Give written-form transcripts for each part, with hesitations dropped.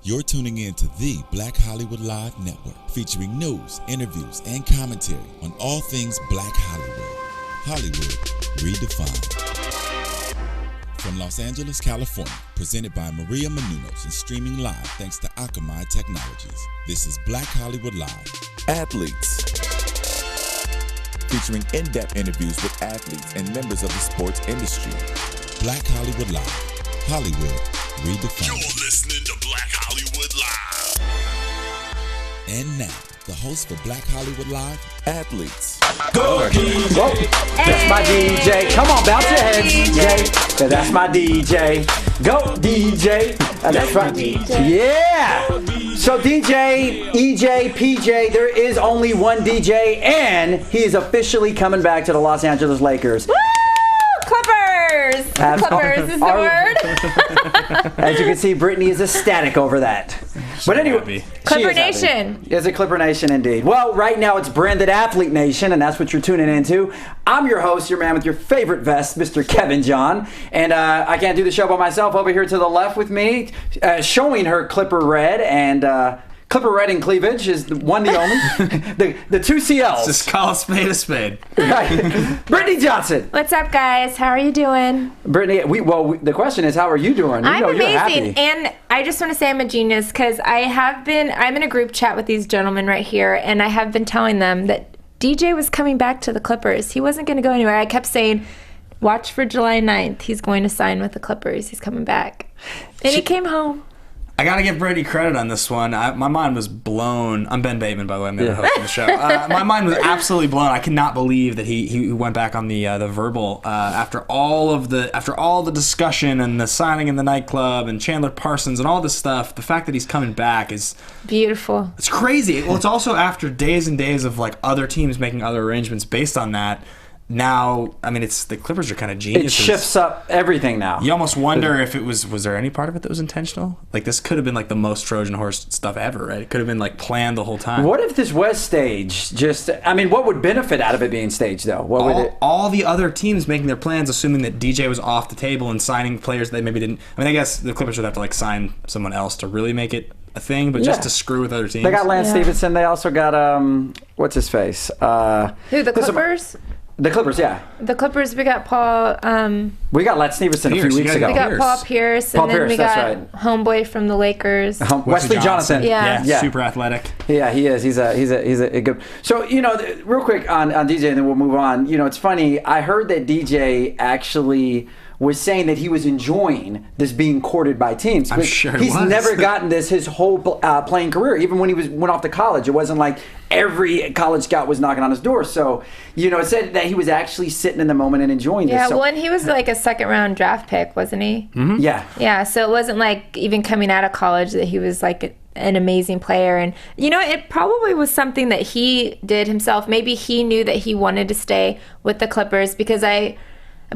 You're tuning in to the Black Hollywood Live Network, featuring news, interviews, and commentary on all things Black Hollywood. Hollywood redefined. From Los Angeles, California, presented by Maria Menounos and streaming live thanks to Akamai Technologies. This is Black Hollywood Live. Athletes. Featuring in-depth interviews with athletes and members of the sports industry. Black Hollywood Live. Hollywood redefined. You're listening to Black Hollywood Live. And now, the host for Black Hollywood Live, Athletes. Go DJ. That's my DJ. Come on, bounce your head, DJ. That's my DJ. Go DJ. That's right. Yeah. So DJ, EJ, PJ, there is only one DJ, and he is officially coming back to the Los Angeles Lakers. Woo! Clippers! Clippers is the word. As you can see, Brittany is ecstatic over that. But anyway, Clipper Nation. It's a Clipper Nation indeed. Well, right now it's branded Athlete Nation, and that's what you're tuning into. I'm your host, your man with your favorite vest, Mr. Kevin John. And I can't do the show by myself. Over here to the left with me, showing her Clipper Red and... Clipper Red and Cleavage is the one, the only. the two CLs. Just call a spade a spade. Right. Brittany Johnson. What's up, guys? How are you doing? Brittany, the question is, how are you doing? I'm amazing. You're happy. And I just want to say I'm a genius because I'm in a group chat with these gentlemen right here, and I have been telling them that DJ was coming back to the Clippers. He wasn't going to go anywhere. I kept saying, watch for July 9th. He's going to sign with the Clippers. He's coming back. And he came home. I gotta give Brady credit on this one. My mind was blown. I'm Ben Bateman, by the way. I'm the host of the show. My mind was absolutely blown. I cannot believe that he went back on the verbal after all the discussion and the signing in the nightclub and Chandler Parsons and all this stuff. The fact that he's coming back is beautiful. It's crazy. Well, it's also after days and days of like other teams making other arrangements based on that. Now, I mean, the Clippers are kind of geniuses. It shifts up everything now. You almost wonder if it was there any part of it that was intentional? Like, this could have been like the most Trojan horse stuff ever, right? It could have been like planned the whole time. What if this was staged? What would benefit out of it being staged, though? All the other teams making their plans, assuming that DJ was off the table and signing players they maybe didn't. I mean, I guess the Clippers would have to like sign someone else to really make it a thing, but just to screw with other teams. They got Lance Stevenson. They also got what's his face? Who, the Clippers? The Clippers, yeah. The Clippers, we got Paul... we got Lance Stevenson a few weeks ago. We got Paul Pierce, and then we got homeboy from the Lakers. Wesley Johnson. Yeah, super athletic. Yeah, he is. He's a good... So, real quick on DJ, and then we'll move on. It's funny. I heard that DJ actually was saying that he was enjoying this being courted by teams. I'm sure he's never gotten this his whole playing career. Even when he went off to college, it wasn't like every college scout was knocking on his door. So, it said that he was actually sitting in the moment and enjoying this. Yeah, and he was like a second-round draft pick, wasn't he? Mm-hmm. Yeah. Yeah, so it wasn't like even coming out of college that he was like an amazing player. And, it probably was something that he did himself. Maybe he knew that he wanted to stay with the Clippers because I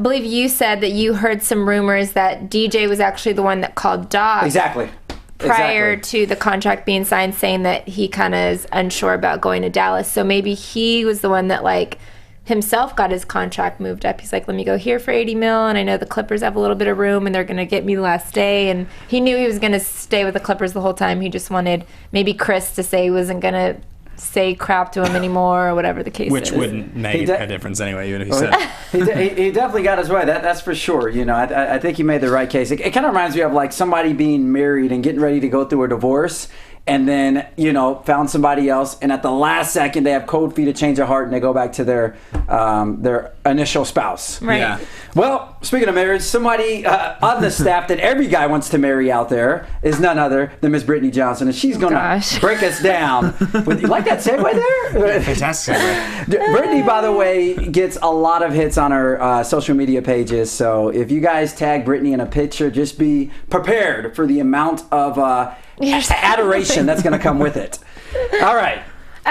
believe you said that you heard some rumors that DJ was actually the one that called Doc. Exactly. Prior to the contract being signed, saying that he kind of is unsure about going to Dallas. So maybe he was the one that like himself got his contract moved up. He's like, let me go here for $80 million, and I know the Clippers have a little bit of room and they're going to get me the last day. And he knew he was going to stay with the Clippers the whole time. He just wanted maybe Chris to say he wasn't going to say crap to him anymore or whatever the case is. Which wouldn't make a difference anyway, even if he said it. He definitely got his way. That's for sure. I think he made the right case. It kind of reminds me of like somebody being married and getting ready to go through a divorce, and then found somebody else, and at the last second they have cold feet to change their heart and they go back to their initial spouse. Right. Yeah. Well, speaking of marriage, somebody on the staff that every guy wants to marry out there is none other than Miss Brittany Johnson, and she's gonna break us down. You like that segue there? Fantastic segue. Brittany, by the way, gets a lot of hits on her social media pages. So if you guys tag Brittany in a picture, just be prepared for the amount of adoration that's going to come with it. All right.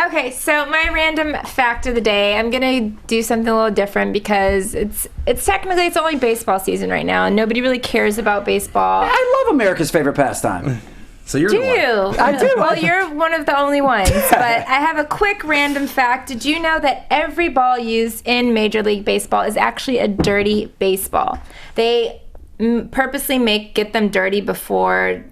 Okay, so my random fact of the day, I'm going to do something a little different because it's technically it's only baseball season right now and nobody really cares about baseball. I love America's favorite pastime. So you're do you? I do. Well, you're one of the only ones. But I have a quick random fact. Did you know that every ball used in Major League Baseball is actually a dirty baseball? They purposely get them dirty before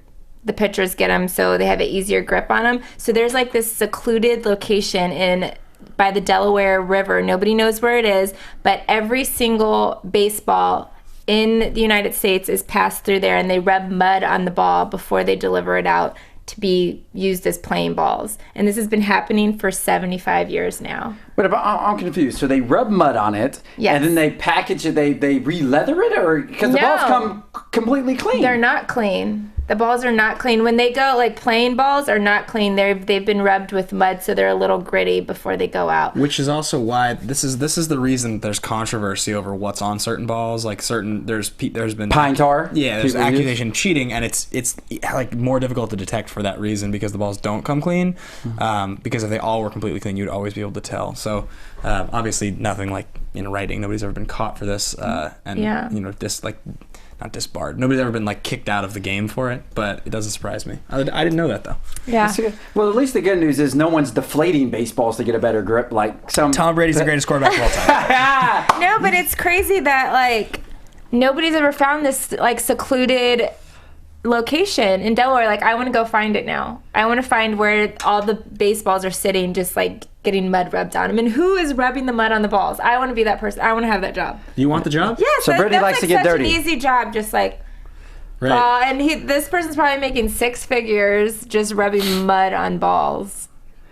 the pitchers get them so they have an easier grip on them. So there's like this secluded location by the Delaware River. Nobody knows where it is, but every single baseball in the United States is passed through there, and they rub mud on the ball before they deliver it out to be used as playing balls. And this has been happening for 75 years now. But I'm confused. So they rub mud on it, Yes. and then they package it, they re-leather it? Or because the No. balls come completely clean. They're not clean. The balls are not clean. When they go, like playing balls are not clean. They've been rubbed with mud, so they're a little gritty before they go out. Which is also why this is the reason there's controversy over what's on certain balls. Like there's been Pine tar? Yeah, there's People use? accusation of cheating, and it's like more difficult to detect for that reason because the balls don't come clean. Because if they all were completely clean, you'd always be able to tell. So obviously nothing like in writing. Nobody's ever been caught for this, and Yeah. not disbarred. Nobody's ever been like kicked out of the game for it, but it doesn't surprise me. I didn't know that though. Yeah. Well, at least the good news is no one's deflating baseballs to get a better grip like some... Tom Brady's the greatest quarterback of all time. No, but it's crazy that like nobody's ever found this like secluded location in Delaware. Like I want to go find it now. I want to find where all the baseballs are sitting, just like getting mud rubbed on them. And who is rubbing the mud on the balls? I want to be that person. I want to have that job. You want the job? Yes. So Brittany that's likes like to get such dirty. an easy job, just like. Right. And this person's probably making 6 figures just rubbing mud on balls.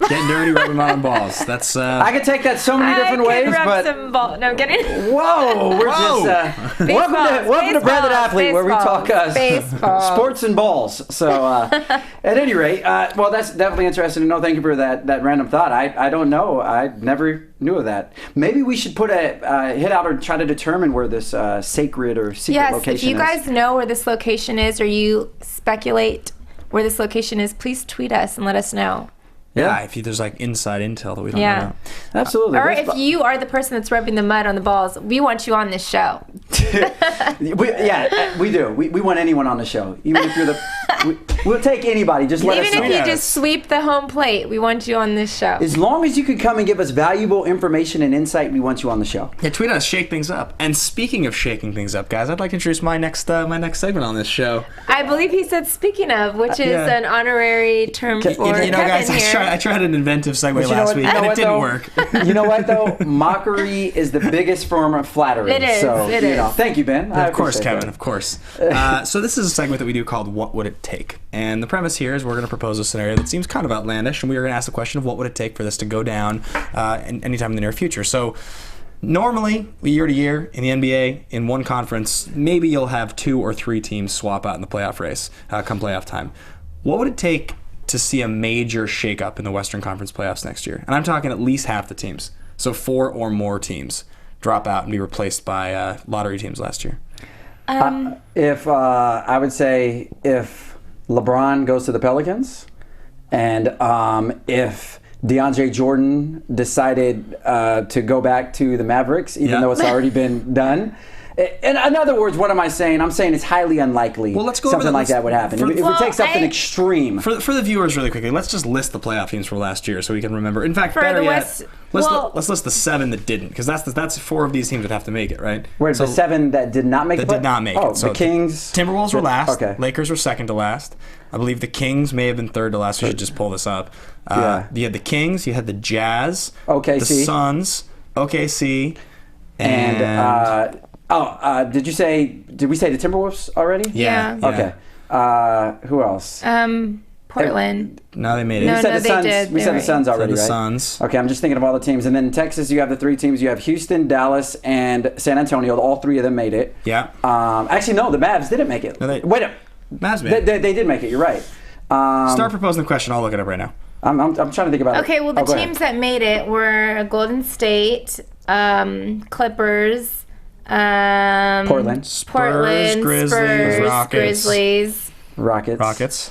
Getting dirty, rubbing mud on balls. That's I could take that so many different I ways, can rub but... some ball. No, I'm kidding. Whoa, we're just welcome to Branded Athlete, where we talk baseball. sports and balls. So at any rate, well, that's definitely interesting to know. Thank you for that random thought. I don't know. I never knew of that. Maybe we should put a hit out or try to determine where this sacred or secret location is. If you guys know where this location is, or you speculate where this location is, please tweet us and let us know. yeah. If there's like inside intel that we don't know Yeah. about. Absolutely. Or That's if you are the person that's rubbing the mud on the balls, we want you on this show. we do. We want anyone on the show, even if you're we'll take anybody. Just let us Even know. if you just sweep the home plate, we want you on this show. As long as you can come and give us valuable information and insight, we want you on the show. Yeah, tweet us, shake things up. And speaking of shaking things up, guys, I'd like to introduce my next segment on this show. I believe he said "speaking of," which is Yeah. an honorary term for You know, Kevin guys, here. I tried an inventive segue But you know last what- week, you know and it what, didn't though? work. You know what, though? Mockery is the biggest form of flattery. It is, So, it you is. know, thank you, Ben. I Of course, appreciate Kevin, that. of course. So this is a segment that we do called What Would It Take? And the premise here is we're going to propose a scenario that seems kind of outlandish, and we are going to ask the question of what would it take for this to go down anytime in the near future. So normally, year to year, in the NBA, in one conference, maybe you'll have 2 or 3 teams swap out in the playoff race come playoff time. What would it take to see a major shakeup in the Western Conference playoffs next year? And I'm talking at least half the teams. So 4 or more teams drop out and be replaced by lottery teams last year. If I would say if LeBron goes to the Pelicans, and if DeAndre Jordan decided to go back to the Mavericks, even Yeah. though it's already been done. In other words, what am I saying? I'm saying it's highly unlikely Well, let's go over something that. like that would happen. For- If we Well, take something I- extreme. For the viewers, really quickly, let's just list the playoff teams for last year so we can remember. In fact, For better the yet, West- let's well- let's list the 7 that didn't, because that's 4 of these teams would have to make it, right? Wait, So the 7 that did not make that it? did not make Oh, it. So the Kings. Timberwolves were last. Okay. Lakers were second to last. I believe the Kings may have been third to last. We should just pull this up. Yeah. You had the Kings. You had the Jazz. OKC. The Suns. OKC. And did we say the Timberwolves already? Yeah. Okay. Who else? Portland. No, they made it. No, we said the they Suns. did. We They said were the Suns So already, the right? Suns. Okay, I'm just thinking of all the teams. And then in Texas, you have the 3 teams. You have Houston, Dallas, and San Antonio. All 3 of them made it. Yeah. Actually, no, the Mavs didn't make it. No, Wait, Mavs made it. they did make it. You're right. Start proposing the question. I'll look it up right now. I'm trying to think about it. Okay, well, the Oh, go ahead. teams that made it were Golden State, Clippers, Portland, Portland, Grizzlies, Spurs, Rockets. Grizzlies, Rockets.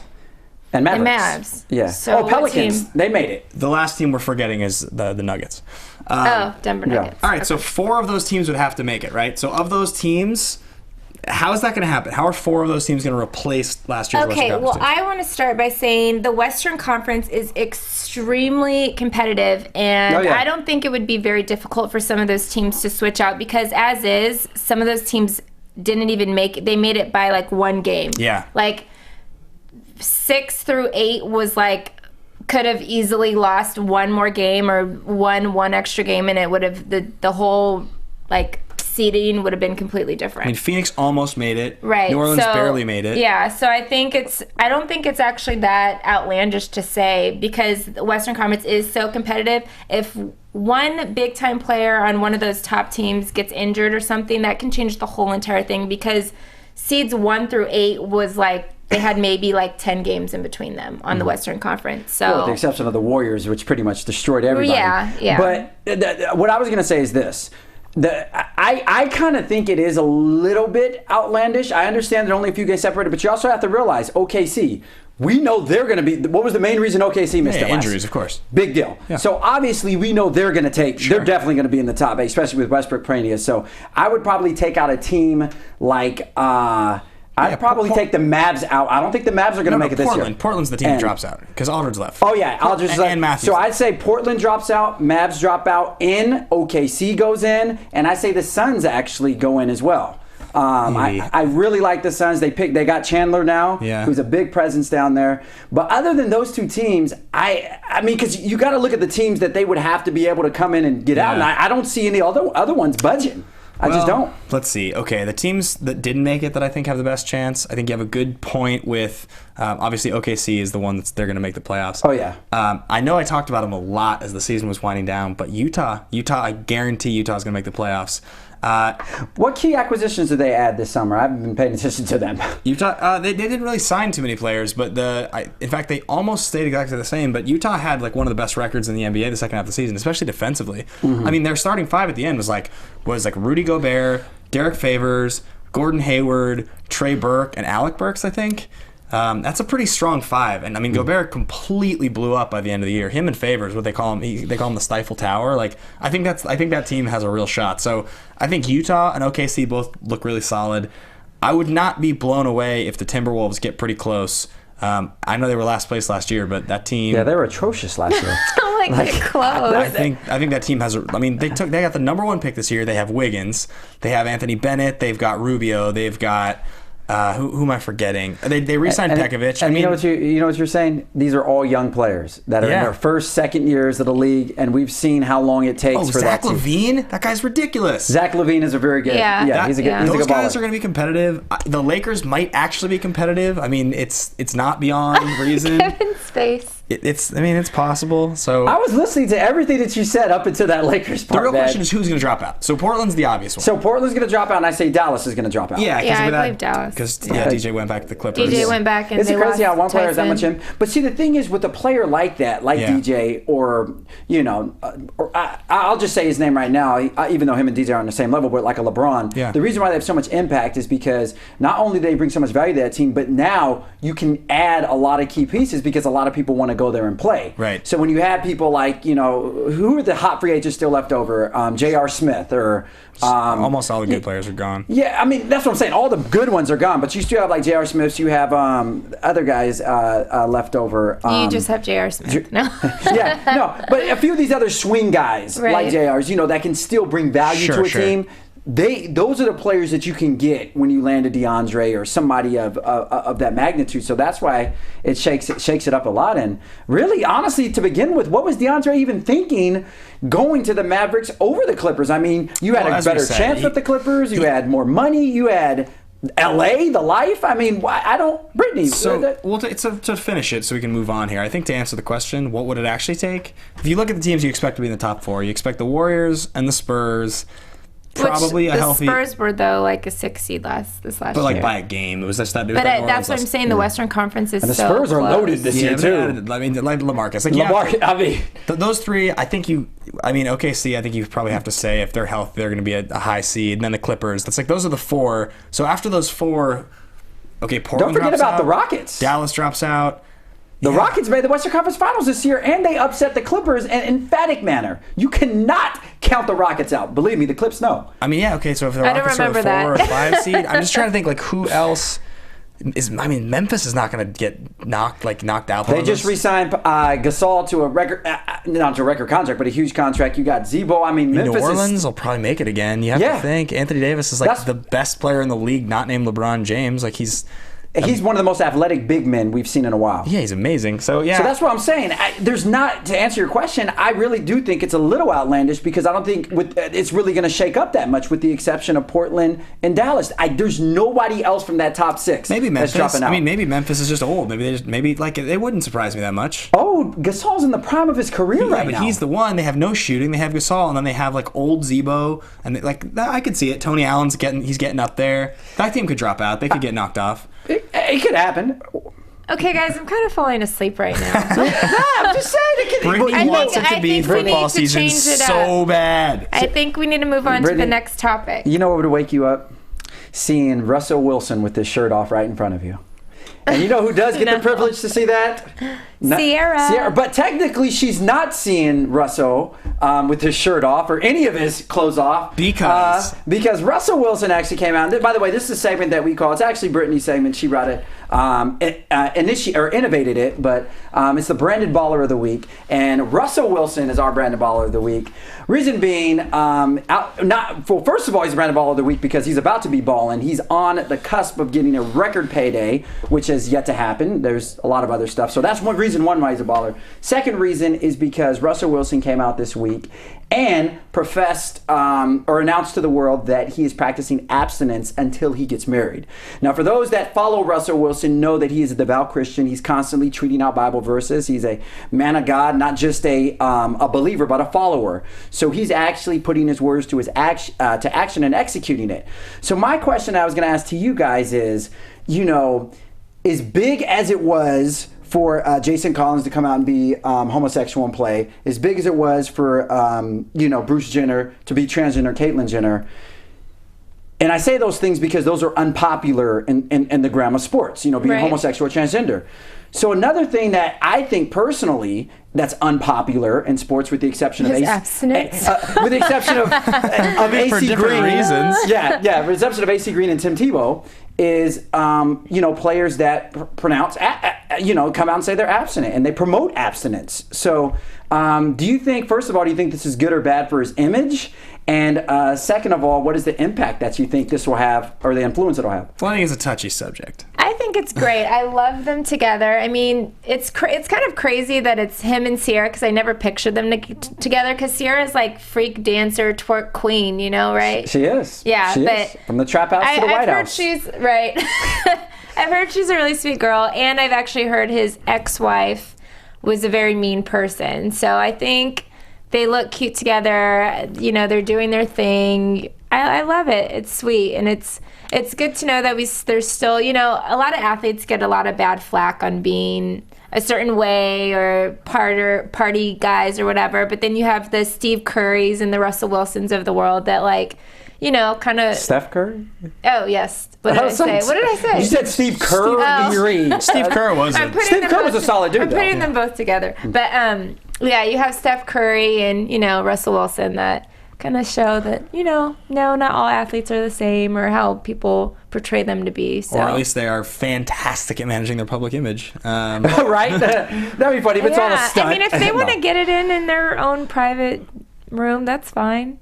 and Mavericks. and Mavs. Yeah. So what Pelicans. team? They made it. The last team we're forgetting is the Nuggets. Denver yeah. Nuggets. All right, so 4 of those teams would have to make it, right? So of those teams, how is that going to happen? How are 4 of those teams going to replace last year's Okay, Western well, Conference teams? I want to start by saying the Western Conference is extremely competitive, and Oh, yeah. I don't think it would be very difficult for some of those teams to switch out because, as is, some of those teams didn't even make it. They made it by like 1 game. Yeah. Like 6 through 8 was like could have easily lost one more game or won one extra game, and it would have the whole like seeding would have been completely different. I mean, Phoenix almost made it. Right. New Orleans so, barely made it. Yeah, so I don't think it's actually that outlandish to say, because the Western Conference is so competitive. If one big time player on one of those top teams gets injured or something, that can change the whole entire thing, because seeds 1 through 8 was like they had maybe like 10 games in between them on the Western Conference. So, well, with the exception of the Warriors, which pretty much destroyed everybody. Yeah. But what I was going to say is this. I kind of think it is a little bit outlandish. I understand that only a few games separated, but you also have to realize OKC, we know they're going to be. What was the main reason OKC missed it last? Injuries, of course. Big deal. Yeah. So obviously we know they're going to take. Sure. They're definitely going to be in the top 8, especially with Westbrook Prania. So I would probably take out a team like. I'd probably take the Mavs out. I don't think the Mavs are going to make it this year. Portland's the team that drops out because Aldridge left. Oh, yeah. Aldridge left. And Matthews. So I'd say Portland drops out, Mavs drop out in, OKC goes in, and I say the Suns actually go in as well. I really like the Suns. They got Chandler now, who's a big presence down there. But other than those two teams, I mean, because you got to look at the teams that they would have to be able to come in and get out. And I don't see any other ones budging. I just don't. Let's see. Okay, the teams that didn't make it that I think have the best chance, I think you have a good point with, obviously OKC is the one they're going to make the playoffs. Oh, yeah. I know I talked about them a lot as the season was winding down, but Utah, I guarantee Utah's going to make the playoffs. What key acquisitions did they add this summer? I haven't been paying attention to them. Utah, they didn't really sign too many players, but in fact, they almost stayed exactly the same. But Utah had like one of the best records in the NBA the second half of the season, especially defensively. Mm-hmm. I mean, their starting 5 at the end was like Rudy Gobert, Derek Favors, Gordon Hayward, Trey Burke, and Alec Burks, I think. That's a pretty strong 5, and I mean Gobert completely blew up by the end of the year. Him and Favors, what they call him, they call him the Stifle Tower. Like I think that team has a real shot. So I think Utah and OKC both look really solid. I would not be blown away if the Timberwolves get pretty close. I know they were last place last year, but that team, they were atrocious last year. Get close. I think that team has. They got the number 1 pick this year. They have Wiggins. They have Anthony Bennett. They've got Rubio. They've got. Who am I forgetting? They re-signed Pekovic. And you know what you're saying? These are all young players that are in their first, second years of the league, and we've seen how long it takes for Zach that. LaVine? That guy's ridiculous. Zach LaVine is a very good. He's a good. Those guys are going to be competitive. The Lakers might actually be competitive. I mean, it's not beyond reason. Kevin's face. It's possible. So I was listening to everything that you said up until that Lakers part. The real question is who's going to drop out. So Portland's the obvious one. So Portland's going to drop out, and I say Dallas is going to drop out. I believe Dallas. Because DJ went back to the Clippers. DJ went back, and it's crazy how one player is that much in. in. But see, the thing is, with a player like that, like DJ, or I'll just say his name right now, even though him and DJ are on the same level, but like a LeBron. The reason why they have so much impact is because not only do they bring so much value to that team, but now you can add a lot of key pieces because a lot of people want to go there and play. Right. So when you have people like, who are the hot free agents still left over? J.R. Smith or... almost all the good players are gone. Yeah, I mean, that's what I'm saying. All the good ones are gone, but you still have like J.R. Smith. You have other guys left over. You just have J.R. Smith. No. But a few of these other swing guys like J.R.'s, that can still bring value to a team. Those are the players that you can get when you land a DeAndre or somebody of that magnitude. So that's why it shakes it up a lot. And really, honestly, to begin with, what was DeAndre even thinking going to the Mavericks over the Clippers? I mean, you had a better chance with the Clippers. You had more money. You had LA, the life. I mean, Brittany. So, to finish it so we can move on here, I think to answer the question, what would it actually take? If you look at the teams you expect to be in the top 4, you expect the Warriors and the Spurs. Probably a healthy. The Spurs were though like a 6 seed this last year. But like by a game, it was just that. But that's what I'm saying. The Western Conference is and the Spurs are loaded this year too. I mean, like LaMarcus. Those 3. I think OKC. I think you probably have to say if they're healthy, they're going to be a high seed. And then the Clippers. That's like those are the 4. So after those 4, okay, Portland. Don't forget drops about out, the Rockets. Dallas drops out. The Rockets made the Western Conference Finals this year, and they upset the Clippers in an emphatic manner. You cannot count the Rockets out. Believe me, the Clips know. I mean, okay, so if the Rockets are a 4 or 5 seed, I'm just trying to think, like, who else is... I mean, Memphis is not going to get knocked out. They just re-signed Gasol to a record... not to a record contract, but a huge contract. You got Zebo. I mean, Memphis New Orleans will probably make it again. You have to think. Anthony Davis is, like, the best player in the league, not named LeBron James. Like, he's He's one of the most athletic big men we've seen in a while. Yeah, he's amazing. So yeah. So that's what I'm saying. To answer your question, I really do think it's a little outlandish because I don't think it's really going to shake up that much, with the exception of Portland and Dallas. There's nobody else from that top 6. Maybe Memphis. That's dropping out. I mean, maybe Memphis is just old. Maybe it wouldn't surprise me that much. Oh, Gasol's in the prime of his career right now. Yeah, but he's the one. They have no shooting. They have Gasol, and then they have like old Zebo, and I could see it. Tony Allen's getting up there. That team could drop out. They could get knocked off. It could happen. Okay, guys, I'm kind of falling asleep right now. I'm just saying. Brittany wants it to be football season so bad. I think we need to move on to the next topic. You know what would wake you up? Seeing Russell Wilson with his shirt off right in front of you. And you know who does get the privilege to see that? Sierra. But technically, she's not seeing Russell with his shirt off or any of his clothes off. Because Russell Wilson actually came out. And by the way, this is a segment that we call, it's actually Brittany's segment. She brought it, innovated it, but it's the Branded Baller of the Week. And Russell Wilson is our Branded Baller of the Week. Reason being, first of all, he's Branded Baller of the Week because he's about to be balling. He's on the cusp of getting a record payday, which has yet to happen. There's a lot of other stuff. So that's one reason why he's a baller. Second reason is because Russell Wilson came out this week and professed or announced to the world that he is practicing abstinence until he gets married. Now, for those that follow Russell Wilson, know that he is a devout Christian. He's constantly tweeting out Bible verses. He's a man of God, not just a believer, but a follower. So he's actually putting his words to action and executing it. So my question I was going to ask to you guys is, as big as it was for Jason Collins to come out and be homosexual and play, as big as it was for Bruce Jenner to be transgender, Caitlyn Jenner. And I say those things because those are unpopular in the realm of sports, being homosexual or transgender. So another thing that I think personally that's unpopular in sports, with the exception of abstinence, with the exception of AC Green, reasons. with the exception of AC Green and Tim Tebow, is players that come out and say they're abstinent and they promote abstinence. So do you think, first of all, this is good or bad for his image? And second of all, what is the impact that you think this will have, or the influence it'll have? Well, I think it's a touchy subject. I think it's great. I love them together. I mean, it's kind of crazy that it's him and Sierra, because I never pictured them together, because Sierra's like freak dancer, twerk queen, right? She is. Yeah, she is. From the trap house to the White House. She's right. I've heard she's a really sweet girl, and I've actually heard his ex-wife was a very mean person. So I think they look cute together. They're doing their thing. I love it. It's sweet, and it's good to know that there's still, a lot of athletes get a lot of bad flack on being a certain way or party guys or whatever. But then you have the Steve Currys and the Russell Wilsons of the world that kind of. Steph Curry? Oh, yes. What did I say? You said Steve Curry. Steve Kerr wasn't. Steve Kerr was a solid dude. I'm putting them both together. But yeah, you have Steph Curry and Russell Wilson that kind of show that no, not all athletes are the same, or how people portray them to be. So. Or at least they are fantastic at managing their public image. Right? That'd be funny if it's all a stunt. I mean, if they want to get it in their own private room, that's fine.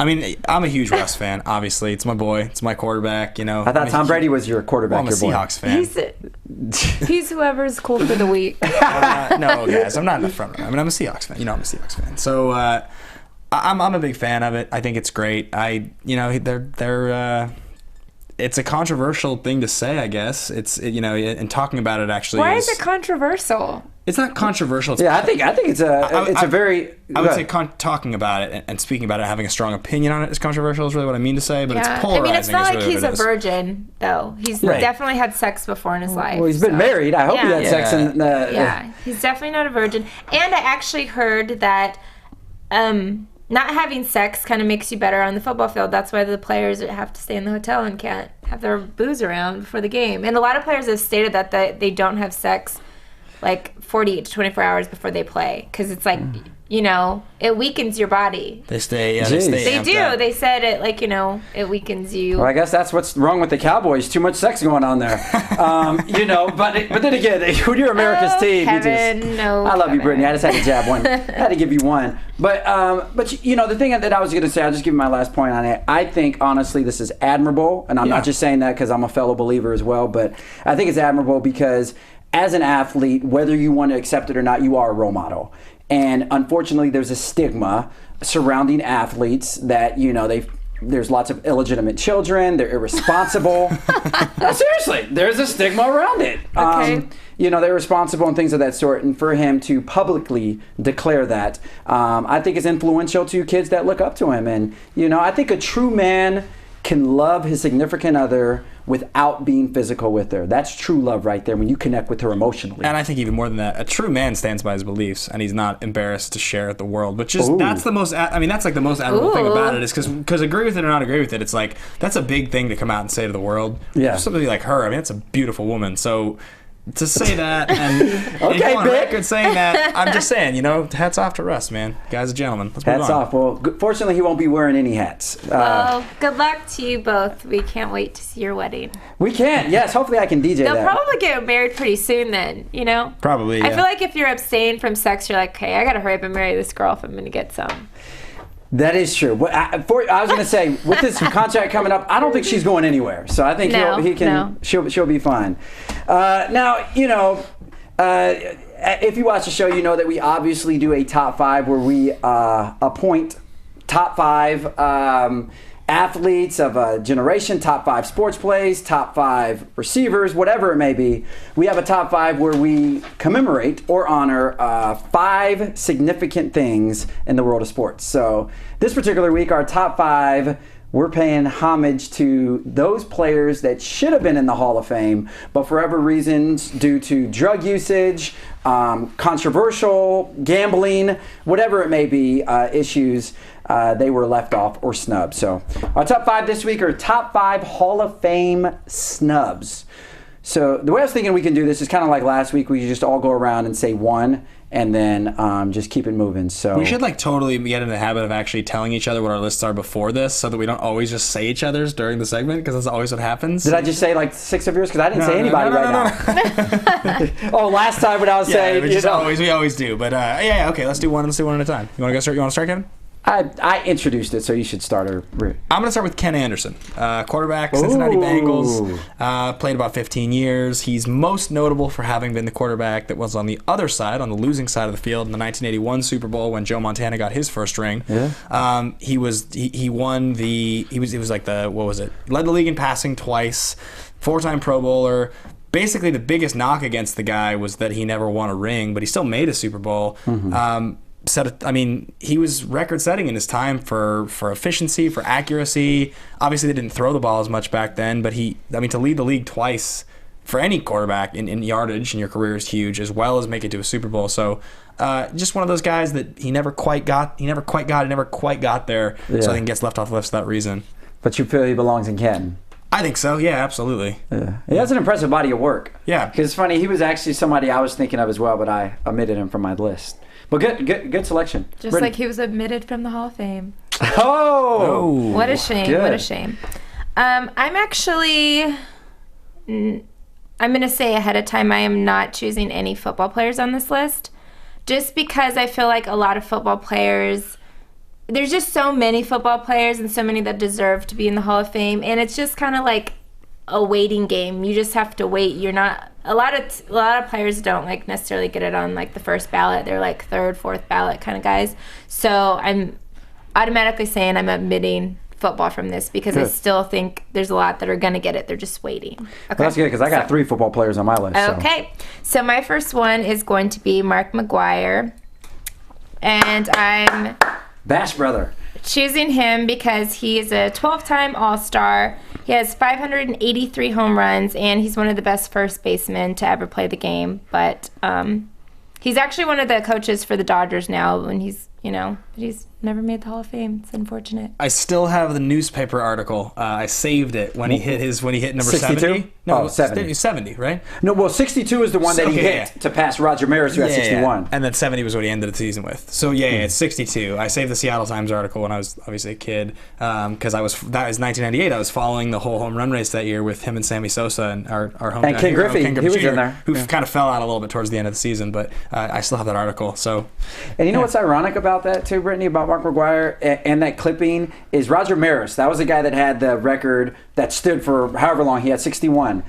I mean, I'm a huge Russ fan. Obviously, it's my boy. It's my quarterback. I thought Tom Brady was your quarterback. Well, I'm a Seahawks fan. He's whoever's cool for the week. No, guys, I'm not in the front runner. I mean, I'm a Seahawks fan. I'm a Seahawks fan. So I'm a big fan of it. I think it's great. It's a controversial thing to say, I guess. And talking about it actually. Why is it controversial? It's not controversial. I think it's a very. I would say talking about it and speaking about it, having a strong opinion on it is controversial. Is really what I mean to say, but it's polarizing. I mean, it's not like really he's a virgin, though. He's definitely had sex before in his life. Well, he's been married. I hope he had sex in. He's definitely not a virgin. And I actually heard that. Not having sex kind of makes you better on the football field. That's why the players have to stay in the hotel and can't have their booze around before the game. And a lot of players have stated that they don't have sex like 48 to 24 hours before they play, because it's like, it weakens your body. They stay. They do. Up. They said it like, it weakens you. Well, I guess that's what's wrong with the Cowboys. Too much sex going on there. But then again, when you're America's team, Kevin, I love you, Brittany. I just had to jab one. I had to give you one. But the thing that I was going to say, I'll just give you my last point on it. I think, honestly, this is admirable. And I'm not just saying that because I'm a fellow believer as well. But I think it's admirable because as an athlete, whether you want to accept it or not, you are a role model. And unfortunately, there's a stigma surrounding athletes that, there's lots of illegitimate children. They're irresponsible. No, seriously, there's a stigma around it. Okay. They're responsible and things of that sort. And for him to publicly declare that, I think is influential to kids that look up to him. And, I think a true man can love his significant other without being physical with her. That's true love right there, when you connect with her emotionally. And I think even more than that, a true man stands by his beliefs, and he's not embarrassed to share with the world. But that's the most, that's like the most admirable thing about it, is because agree with it or not agree with it, it's like, that's a big thing to come out and say to the world. Yeah. Somebody like her, that's a beautiful woman. So to say that and go on record saying that, I'm just saying, hats off to Russ, man. Guy's a gentleman. Let's move on. Hats off. Well, fortunately, he won't be wearing any hats. Well, good luck to you both. We can't wait to see your wedding. We can. Yes, hopefully I can DJ They'll that. probably get married pretty soon then, Probably, yeah. I feel like if you're abstaining from sex, you're like, okay, I got to hurry up and marry this girl if I'm going to get some. That is true. I was going to say, with this contract coming up, I don't think she's going anywhere. So I think she'll be fine. Now, if you watch the show, you know that we obviously do a top 5 where we appoint top 5 athletes of a generation, top 5 sports plays, top 5 receivers, whatever it may be. We have a top 5 where we commemorate or honor 5 significant things in the world of sports. So this particular week, our top 5, we're paying homage to those players that should have been in the Hall of Fame, but for whatever reasons, due to drug usage, controversial, gambling, whatever it may be, issues, they were left off or snubbed. So our top 5 this week are top 5 Hall of Fame snubs. So the way I was thinking we can do this is kind of like last week. We just all go around and say one, and then just keep it moving. So we should totally get in the habit of actually telling each other what our lists are before this, so that we don't always just say each other's during the segment, because that's always what happens. Did I just say 6 of yours? Because I didn't say anybody right now. Oh, last time when I was saying, we always do. But okay, let's do one at a time. You want to go start? You want to start, Kevin? I introduced it, so you should start her. I'm going to start with Ken Anderson, quarterback, Cincinnati Bengals, played about 15 years. He's most notable for having been the quarterback that was on the other side, on the losing side of the field in the 1981 Super Bowl when Joe Montana got his first ring. Yeah. He was like led the league in passing twice, 4-time Pro Bowler. Basically, the biggest knock against the guy was that he never won a ring, but he still made a Super Bowl. Mm-hmm. He was record-setting in his time for efficiency, for accuracy. Obviously, they didn't throw the ball as much back then, but to lead the league twice for any quarterback in yardage in your career is huge, as well as make it to a Super Bowl. So, just one of those guys that he never quite got there. Yeah. So I think gets left off the list for that reason. But you feel he belongs in Canton? I think so. Yeah, absolutely. Yeah. He has an impressive body of work. Yeah. Because it's funny, he was actually somebody I was thinking of as well, but I omitted him from my list. But good selection. Just Brittany. Like he was omitted from the Hall of Fame. Oh! What a shame. Good. What a shame. I'm going to say ahead of time I am not choosing any football players on this list, just because I feel like a lot of football players, there's just so many football players and so many that deserve to be in the Hall of Fame, and it's just kind of like a waiting game. You just have to wait. You're not a lot of players don't necessarily get it on the first ballot. They're third, fourth ballot kind of guys. So I'm automatically saying I'm omitting football from this because I still think there's a lot that are going to get it. They're just waiting. Okay. Well, that's good because I got 3 football players on my list. Okay. So my first one is going to be Mark McGwire. And I'm Bash brother. Choosing him because he is a 12-time All-Star. He has 583 home runs, and he's one of the best first basemen to ever play the game. But he's actually one of the coaches for the Dodgers now, and he's, But he's never made the Hall of Fame. It's unfortunate. I still have the newspaper article. I saved it when he hit number 62? 70. No, 70. 70, right? No, well, 62 is the one that he hit to pass Roger Maris, who had 61. And then 70 was what he ended the season with. So it's 62. I saved the Seattle Times article when I was obviously a kid because that was 1998. I was following the whole home run race that year with him and Sammy Sosa and our hometown and Ken hero, Griffey. He was Jr., in there. who kind of fell out a little bit towards the end of the season, but I still have that article. So, and you know what's ironic about that too, Brittany, about Mark McGwire and that clipping is Roger Maris. That was the guy that had the record that stood for however long. He had 61.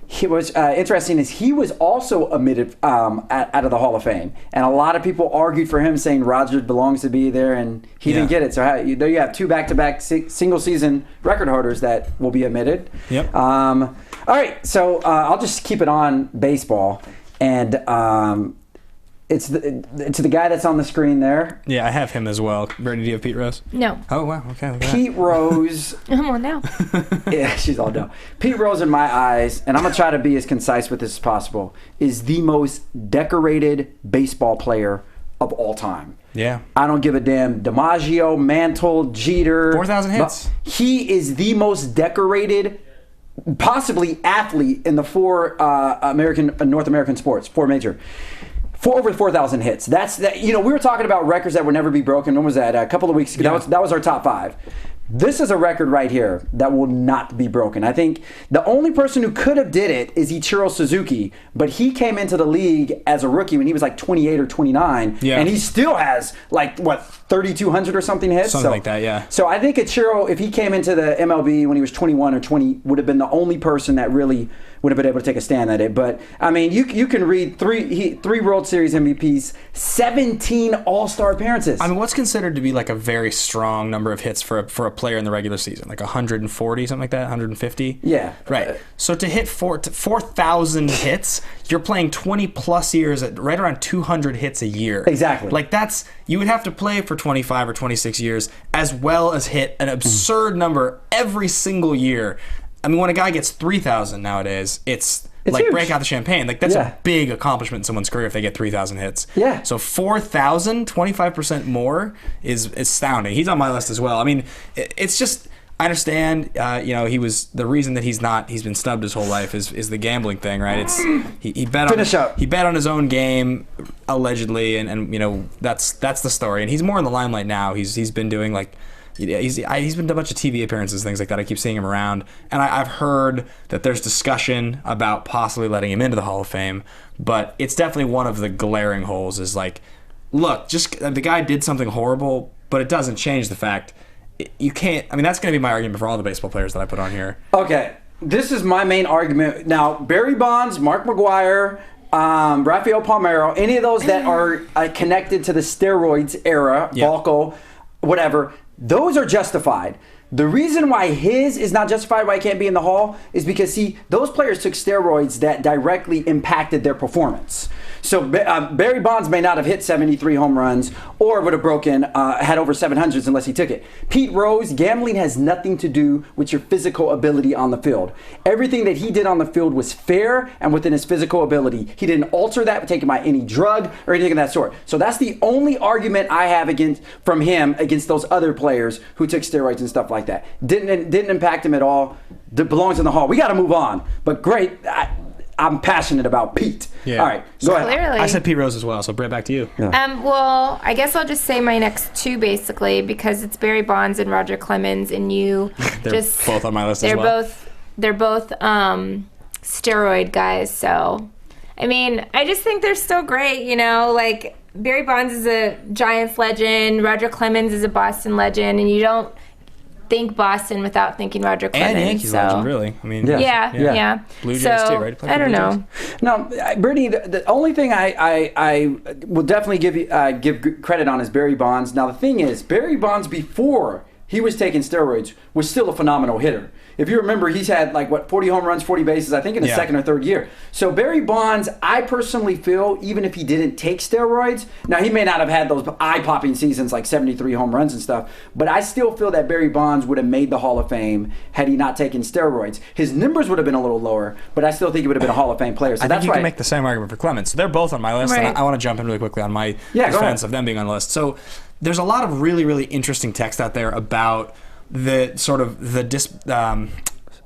He was interesting is he was also omitted out of the Hall of Fame, and a lot of people argued for him, saying Roger belongs to be there, and he didn't get it. So there you have two back-to-back single-season record holders that will be omitted. Yep. All right, so I'll just keep it on baseball, and it's the guy that's on the screen there. Yeah, I have him as well. Brittany, do you have Pete Rose? No. Oh, wow. Okay. Pete Rose. I'm on now. Yeah, she's all done. Pete Rose, in my eyes, and I'm going to try to be as concise with this as possible, is the most decorated baseball player of all time. Yeah. I don't give a damn. DiMaggio, Mantle, Jeter. 4,000 hits. He is the most decorated, possibly athlete in the North American sports, four major. For over 4,000 hits. That's that. You know, we were talking about records that would never be broken. When was that? A couple of weeks ago. Yeah. That was our top 5. This is a record right here that will not be broken. I think the only person who could have did it is Ichiro Suzuki, but he came into the league as a rookie when he was like 28 or 29, and he still has like 3,200 or something hits, something like that. Yeah. So I think Ichiro, if he came into the MLB when he was 21 or 20, would have been the only person that really would have been able to take a stand at it. But I mean, you can read three World Series MVPs, 17 All-Star appearances. I mean, what's considered to be like a very strong number of hits for a player in the regular season, like 140, something like that, 150. Yeah, right. So to hit 4,000 hits, you're playing 20 plus years at right around 200 hits a year. Exactly. Like you would have to play for 25 or 26 years as well as hit an absurd number every single year. I mean, when a guy gets 3,000 nowadays, it's like huge. break out the champagne. Like that's a big accomplishment in someone's career if they get 3,000 hits. Yeah. So 4,000, 25% more is astounding. He's on my list as well. I mean, it's just, I understand. He was the reason that he's been snubbed his whole life is the gambling thing, right? It's he bet on his own game allegedly, and that's the story. And he's more in the limelight now. He's been doing like. He's been to a bunch of TV appearances, things like that. I keep seeing him around, and I've heard that there's discussion about possibly letting him into the Hall of Fame. But it's definitely one of the glaring holes. Is like, look, just the guy did something horrible, but it doesn't change the fact you can't. I mean, that's going to be my argument for all the baseball players that I put on here. Okay, this is my main argument. Now, Barry Bonds, Mark McGwire, Rafael Palmeiro, any of those that are connected to the steroids era, Balco, whatever. Those are justified. The reason why his is not justified, why he can't be in the Hall, is because, those players took steroids that directly impacted their performance. So Barry Bonds may not have hit 73 home runs or would have had over 700s unless he took it. Pete Rose, gambling has nothing to do with your physical ability on the field. Everything that he did on the field was fair and within his physical ability. He didn't alter that, taken by any drug or anything of that sort. So that's the only argument I have from him against those other players who took steroids and stuff like that. Didn't impact him at all. Belongs in the Hall. We got to move on. But great. I'm passionate about Pete. Yeah. All right, go ahead. Clearly. I said Pete Rose as well, so Brett, back to you. Yeah. Well, I guess I'll just say my next two basically because it's Barry Bonds and Roger Clemens, and they're both on my list as well. They're both steroid guys. So, I mean, I just think they're still great. Like Barry Bonds is a Giants legend, Roger Clemens is a Boston legend, and you don't think Boston without thinking Roger Clemens. And Yankees legend, really. I mean, yeah. Blue Jays too, right? I don't know. No, Brittany, the only thing I will definitely give credit on is Barry Bonds. Now, the thing is, Barry Bonds, before he was taking steroids, was still a phenomenal hitter. If you remember, he's had 40 home runs, 40 bases, I think in his second or third year. So Barry Bonds, I personally feel, even if he didn't take steroids, now he may not have had those eye-popping seasons like 73 home runs and stuff, but I still feel that Barry Bonds would have made the Hall of Fame had he not taken steroids. His numbers would have been a little lower, but I still think he would have been a Hall of Fame player. So I think you can make the same argument for Clemens. So they're both on my list, right. and I want to jump in really quickly on my defense of them being on the list. So there's a lot of really, really interesting text out there about the sort of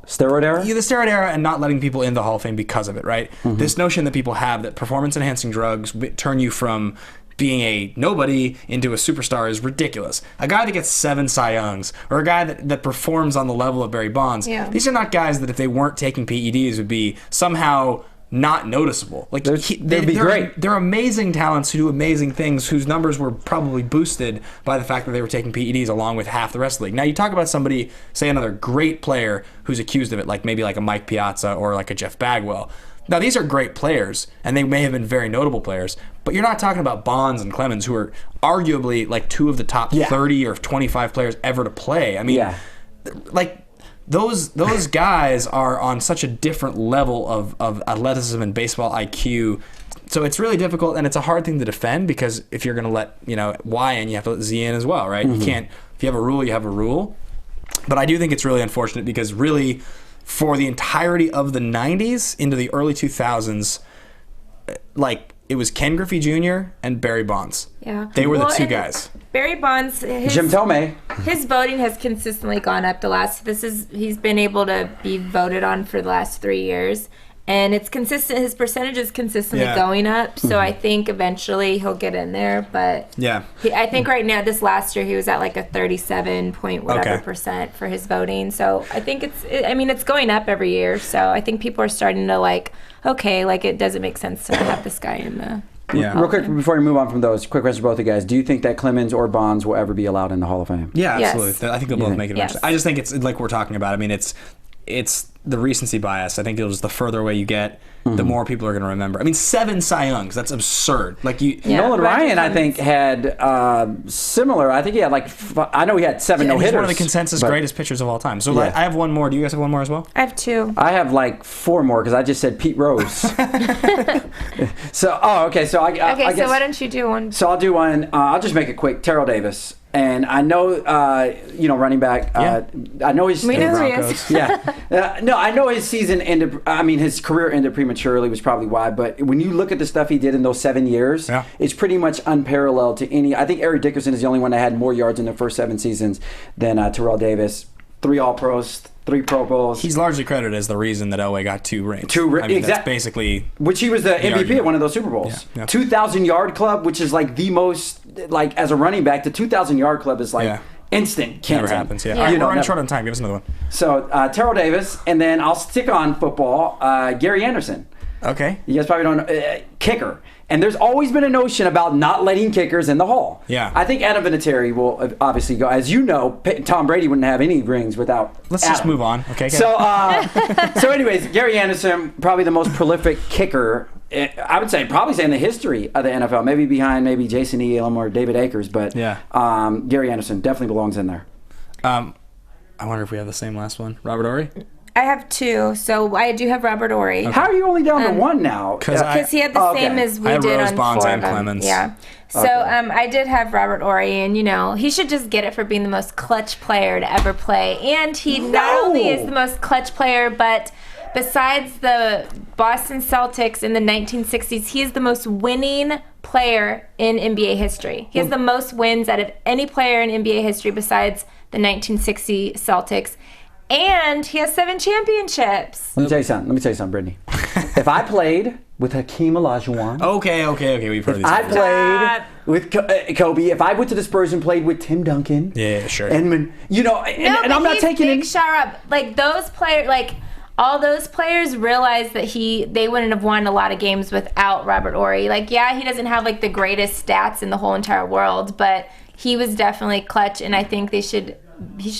Steroid era? the steroid era and not letting people in the Hall of Fame because of it, right? This notion that people have that performance-enhancing drugs turn you from being a nobody into a superstar is ridiculous. A guy that gets 7 Cy Youngs, or a guy that performs on the level of Barry Bonds, these are not guys that if they weren't taking PEDs would be somehow not noticeable. Like they'd be great. They're amazing talents who do amazing things, whose numbers were probably boosted by the fact that they were taking PEDs along with half the rest of the league. Now you talk about somebody, say another great player who's accused of it, like maybe like a Mike Piazza or like a Jeff Bagwell. Now these are great players, and they may have been very notable players, but you're not talking about Bonds and Clemens, who are arguably like 2 of the top 30 or 25 players ever to play. I mean, like. Those guys are on such a different level of athleticism and baseball IQ, so it's really difficult, and it's a hard thing to defend because if you're going to let Y in, you have to let Z in as well, right? You can't. If you have a rule, you have a rule. But I do think it's really unfortunate because really, for the entirety of the '90s into the early 2000s, like it was Ken Griffey Jr. and Barry Bonds. Yeah, they were the 2 guys. Barry Bonds, Jim Thome. His voting has consistently gone up he's been able to be voted on for the last 3 years, and it's consistent. His percentage is consistently going up, so I think eventually he'll get in there. But I think right now, this last year, he was at like a 37 point whatever percent for his voting. So I think it's going up every year. So I think people are starting to it doesn't make sense to have this guy in the. Yeah. Real quick before we move on from those, quick question for both of you guys. Do you think that Clemens or Bonds will ever be allowed in the Hall of Fame? Yeah, absolutely. I think they'll both make it eventually. Yes. I just think it's like we're talking about. I mean, it's the recency bias. I think it was the further away you get, the more people are going to remember. I mean, 7 Cy Youngs. That's absurd. Like Nolan Ryan, I think, had similar. I think he had I know he had 7 no hitters. He's one of the consensus greatest pitchers of all time. So I have one more. Do you guys have one more as well? I have 2. I have 4 more because I just said Pete Rose. So okay. So I guess, so why don't you do one? So I'll do one. I'll just make it quick. Terrell Davis. And I know, running back. I know his. We know who he is. No, I know his season ended. I mean, his career ended prematurely, was probably why. But when you look at the stuff he did in those 7 years, it's pretty much unparalleled to any. I think Eric Dickerson is the only one that had more yards in the first 7 seasons than Terrell Davis. 3 All-Pros, 3 Pro Bowls. He's largely credited as the reason that Elway got 2 rings. Exactly. That's basically. Which he was the MVP at one of those Super Bowls. 2,000-yard club, which is the most, as a running back, the 2,000-yard club is instant. Never happens, We're running short on time. Give us another one. So, Terrell Davis, and then I'll stick on football, Gary Anderson. Okay. You guys probably don't know. Kicker. And there's always been a notion about not letting kickers in the Hall. Yeah. I think Adam Vinatieri will obviously go. As you know, Tom Brady wouldn't have any rings without Let's Adam. just move on. Okay. So, so anyways, Gary Anderson, probably the most prolific kicker, I would say, probably in the history of the NFL. Maybe behind Jason Elam or David Akers. But Gary Anderson definitely belongs in there. I wonder if we have the same last one. Robert Horry? I have 2, so I do have Robert Horry. How are you only down to 1 now? Because he had the same as we did Rose, on Bonds, 4 and of them. Clemens. Yeah. So I did have Robert Horry, and he should just get it for being the most clutch player to ever play. And he not only is the most clutch player, but besides the Boston Celtics in the 1960s, he is the most winning player in NBA history. He has the most wins out of any player in NBA history besides the 1960 Celtics. And he has 7 championships. Let me tell you something, Brittany. If I played with Hakeem Olajuwon. Okay. We've heard these. I played with Kobe. If I went to the Spurs and played with Tim Duncan. Yeah, sure. And I'm not taking big shout out. Those players, all those players realized that they wouldn't have won a lot of games without Robert Horry. He doesn't have the greatest stats in the whole entire world, but he was definitely clutch, and I think he should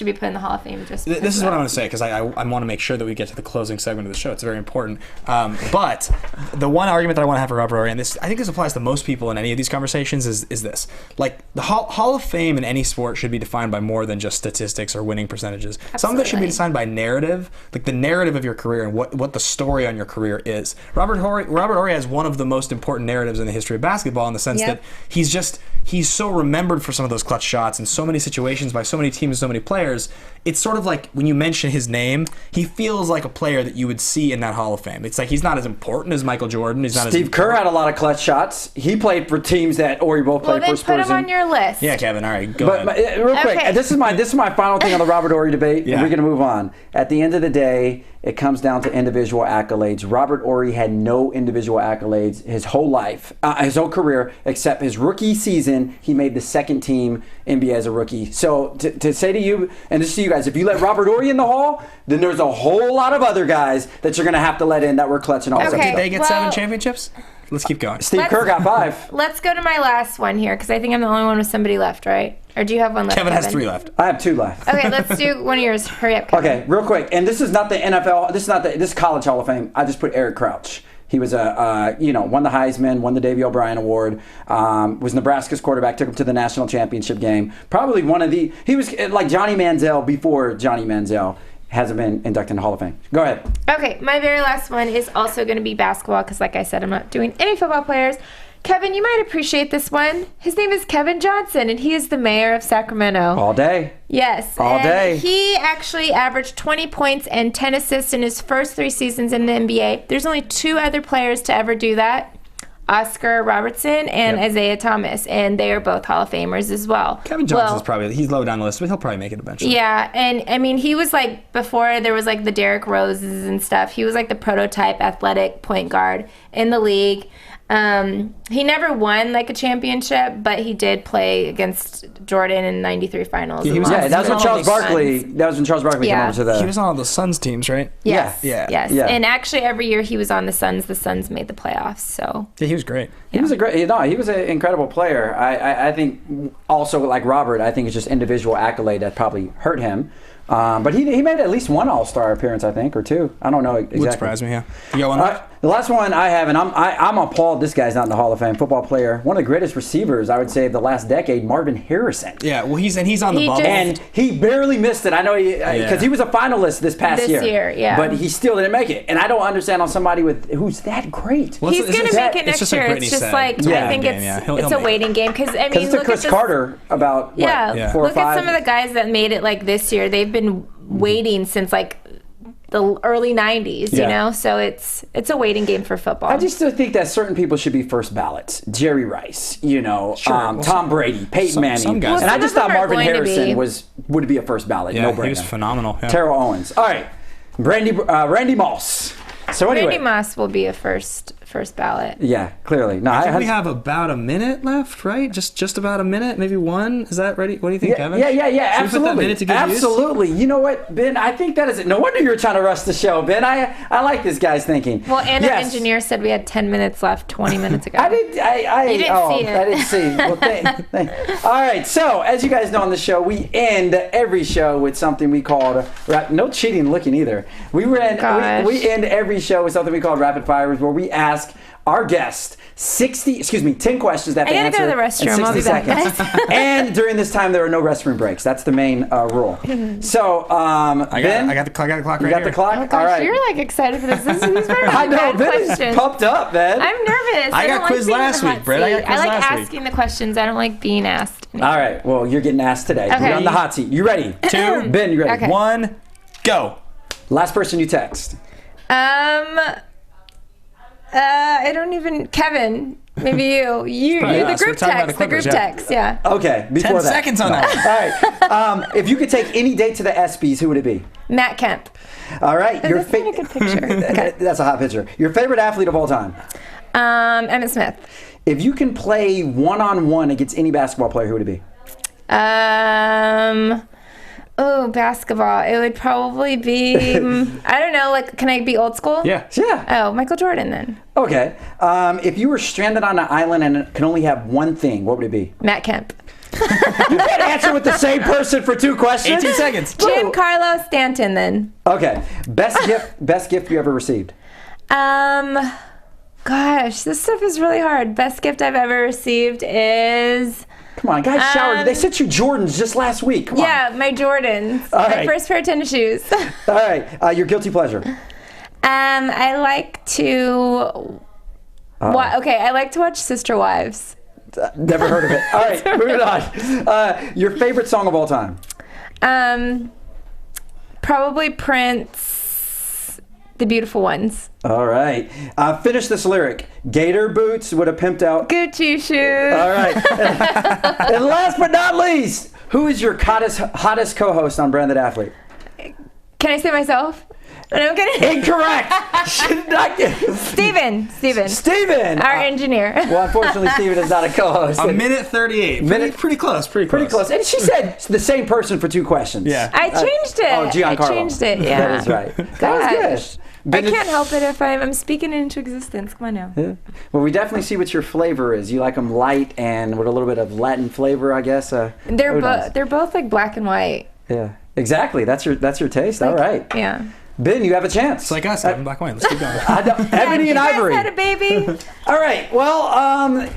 be put in the Hall of Fame. This is what I want to say, because I want to make sure that we get to the closing segment of the show. It's very important. But the one argument that I want to have for Robert Horry, and I think this applies to most people in any of these conversations, is this. The Hall of Fame in any sport should be defined by more than just statistics or winning percentages. Absolutely. Some of it should be defined by narrative, the narrative of your career and what the story on your career is. Robert Horry has one of the most important narratives in the history of basketball, in the sense that he's so remembered for some of those clutch shots in so many situations by so many teams, so many players, it's sort of like when you mention his name, he feels like a player that you would see in that Hall of Fame. It's like he's not as important as Michael Jordan. He's not Steve Kerr had a lot of clutch shots. He played for teams that Ori both played for. Well, then put him on your list. Yeah, Kevin. All right, go ahead. But real quick, Okay. this is my final thing on the Robert Horry debate. Yeah. We're going to move on. At the end of the day, it comes down to individual accolades. Robert Horry had no individual accolades his whole life, his whole career, except his rookie season. He made the second team NBA as a rookie. So to say to you, and to see you guys, if you let Robert Horry in the Hall, then there's a whole lot of other guys that you're going to have to let in that were clutch and all that Okay. stuff. Did they get Well- 7 championships? Let's keep going. Steve Let's- Kerr got 5. Let's go to my last one here because I think I'm the only one with somebody left, right? Or do you have one left? Kevin has 3 left. I have 2 left. Okay, let's do one of yours. Hurry up, Kevin. Okay, real quick, and this is not the NFL. This is College Hall of Fame. I just put Eric Crouch. He was won the Heisman, won the Davey O'Brien Award, was Nebraska's quarterback, took him to the national championship game. Probably he was like Johnny Manziel before Johnny Manziel hasn't been inducted in the Hall of Fame. Go ahead. Okay, my very last one is also going to be basketball because, like I said, I'm not doing any football players. Kevin, you might appreciate this one. His name is Kevin Johnson, and he is the mayor of Sacramento. All day. Yes. All and day. He actually averaged 20 points and 10 assists in his first 3 seasons in the NBA. There's only 2 other players to ever do that. Oscar Robertson and Isaiah Thomas, and they are both Hall of Famers as well. Kevin Johnson's he's low down the list, but he'll probably make it eventually. Yeah, and I mean, he was like, before there was like the Derrick Roses and stuff, he was like the prototype athletic point guard in the league. He never won like a championship, but he did play against Jordan in '93 finals. He was- Yeah, that was when Charles Suns. Barkley. That was when Charles Barkley came Yeah. over to the. He was on all the Suns teams, right? Yes, Yeah. yes. Yeah. And actually, every year he was on the Suns. The Suns made the playoffs. So Yeah, he was great. He was he was an incredible player. I think also like Robert, I think it's just individual accolade that probably hurt him. But he made at least 1 All-Star appearance, I think, or 2. I don't know exactly. Would surprise me, yeah. You got one left? The last one I have, and I'm appalled this guy's not in the Hall of Fame. Football player, one of the greatest receivers, I would say, of the last decade, Marvin Harrison. Yeah, well, he's on the He bubble. just- And he barely missed it. I know because he was a finalist this past This year, yeah. But he still didn't make it. And I don't understand on somebody who's that great. Well, he's it's- going it's- to make it it's next just like year. Brittany It's just said. like, Yeah. I think Game, yeah. He'll it's a make it. waiting game. Because, I Because mean, it took look Chris at this, Carter about Yeah, Yeah. 4 or look 5. at some of the guys that made it like this year. They've been waiting since like the early 90s, you Yeah. know? So it's a waiting game for football. I just still think that certain people should be first ballots. Jerry Rice, Well, Tom Brady, Peyton some Manning. guys- And I Some just of thought them are Marvin going to be. Harrison would be a first ballot. Yeah, No he was brainer. phenomenal. Yeah. Terrell Owens. All right. Randy Moss. So anyway. Randy Moss will be a first ballot. Yeah, clearly. No, I think we have about a minute left, right? Just about a minute, maybe 1. Is that ready? What do you think, Kevin? Yeah, Should we absolutely. put that minute to good use? Absolutely. You know what, Ben? I think that is it. No wonder you're trying to rush the show, Ben. I like this guy's thinking. Well, and Yes. our engineer said we had 10 minutes left 20 minutes ago. I didn't. You didn't see it. I didn't see. Well, thank. All right. So, as you guys know on the show, we end every show with something we called no cheating, looking either. We end every show with something we call rapid fires, where we ask our guest 10 questions that they I gotta answer go to the restroom. in 60 I'll be back, seconds. guys. And during this time, there are no restroom breaks. That's the main rule. So, Ben, I got the clock right you got here. the clock. Oh, gosh, All right. you're like excited for this. These are really I know. bad Ben is questions. pumped up, man. I'm nervous. I got don't like quizzed being in last the hot week, Brett. I got seat. quizzed like last week. asking the questions. I don't like being asked. All right. Well, you're getting asked today. Okay. You're on the hot seat. You ready? 2, Ben, you ready? Okay. 1, go. Last person you text. I don't even. Kevin, maybe you. You're probably the us. We're group talking about text. the The group Clippers, yeah. text. Yeah. Okay. Before 10 that. seconds on that. All right. If you could take any date to the ESPYs, who would it be? Matt Kemp. All right. Oh, that's not a good picture. Okay. That's a hot picture. Your favorite athlete of all time? Emmett Smith. If you can play one-on-one against any basketball player, who would it be? Oh, basketball. It would probably be. I don't know. Like, can I be old school? Yeah. Yeah. Oh, Michael Jordan then. Okay. If you were stranded on an island and could only have one thing, what would it be? Matt Kemp. You can't answer with the same person for 2 questions. 18 seconds. Giancarlo Stanton then. Okay. Best gift you ever received? Gosh, this stuff is really hard. Best gift I've ever received is. Come on, guys showered. They sent you Jordans just last week. Come Yeah, my Jordans. All My right. first pair of tennis shoes. on. All right. Your guilty pleasure. I like to. Okay, I like to watch Sister Wives. Never heard of it. All right, moving on. Your favorite song of all time? Probably Prince, The Beautiful Ones. All right. Finish this lyric. Gator boots would have pimped out. Gucci shoes. All right. And last but not least, who is your hottest co-host on Branded Athlete? Can I say myself? No, I'm kidding. Incorrect. Should not get Steven. Steven. Our engineer. Well, unfortunately, Steven is not a co-host. A minute 38. Pretty close. Pretty close. And she said the same person for 2 questions. Yeah. I changed it. Oh, Giancarlo. I changed it, yeah. That is right. That was good. I can't help it if I'm speaking it into existence. Come on now. Yeah. Well, we definitely see what your flavor is. You like them light and with a little bit of Latin flavor, I guess. They're both like black and white. Yeah, exactly. That's your taste. All right. Yeah. Ben, you have a chance. It's like us having black and white. Let's keep going. Ebony and Ivory. You guys had a baby. All right. Well,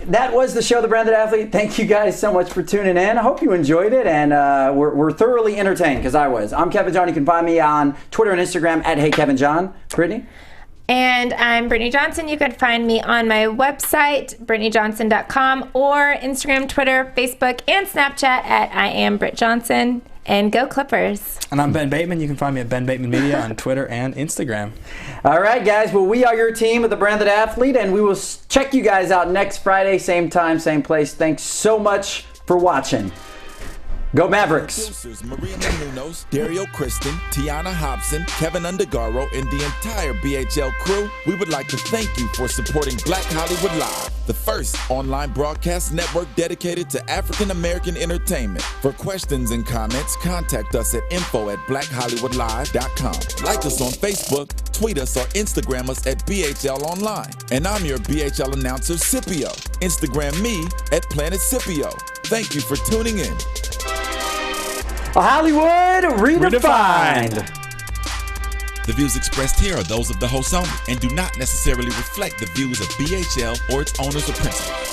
that was the show, The Branded Athlete. Thank you guys so much for tuning in. I hope you enjoyed it, and we're thoroughly entertained, because I was. I'm Kevin John. You can find me on Twitter and Instagram at HeyKevinJohn. Brittany? And I'm Brittany Johnson. You can find me on my website, BrittanyJohnson.com, or Instagram, Twitter, Facebook, and Snapchat at I am Britt Johnson. And go Clippers. And I'm Ben Bateman. You can find me at Ben Bateman Media on Twitter and Instagram. All right, guys. Well, we are your team of The Branded Athlete, and we will check you guys out next Friday, same time, same place. Thanks so much for watching. Go Mavericks. Producers Maria Menounos, Dario Kristen, Tiana Hobson, Kevin Undergaro, and the entire BHL crew, we would like to thank you for supporting Black Hollywood Live, the first online broadcast network dedicated to African American entertainment. For questions and comments, contact us at info@blackhollywoodlive.com. Like us on Facebook, tweet us, or Instagram us at BHL Online. And I'm your BHL announcer, Scipio. Instagram me at Planet Scipio. Thank you for tuning in. Hollywood Redefined. The views expressed here are those of the host only and do not necessarily reflect the views of BHL or its owners or principals.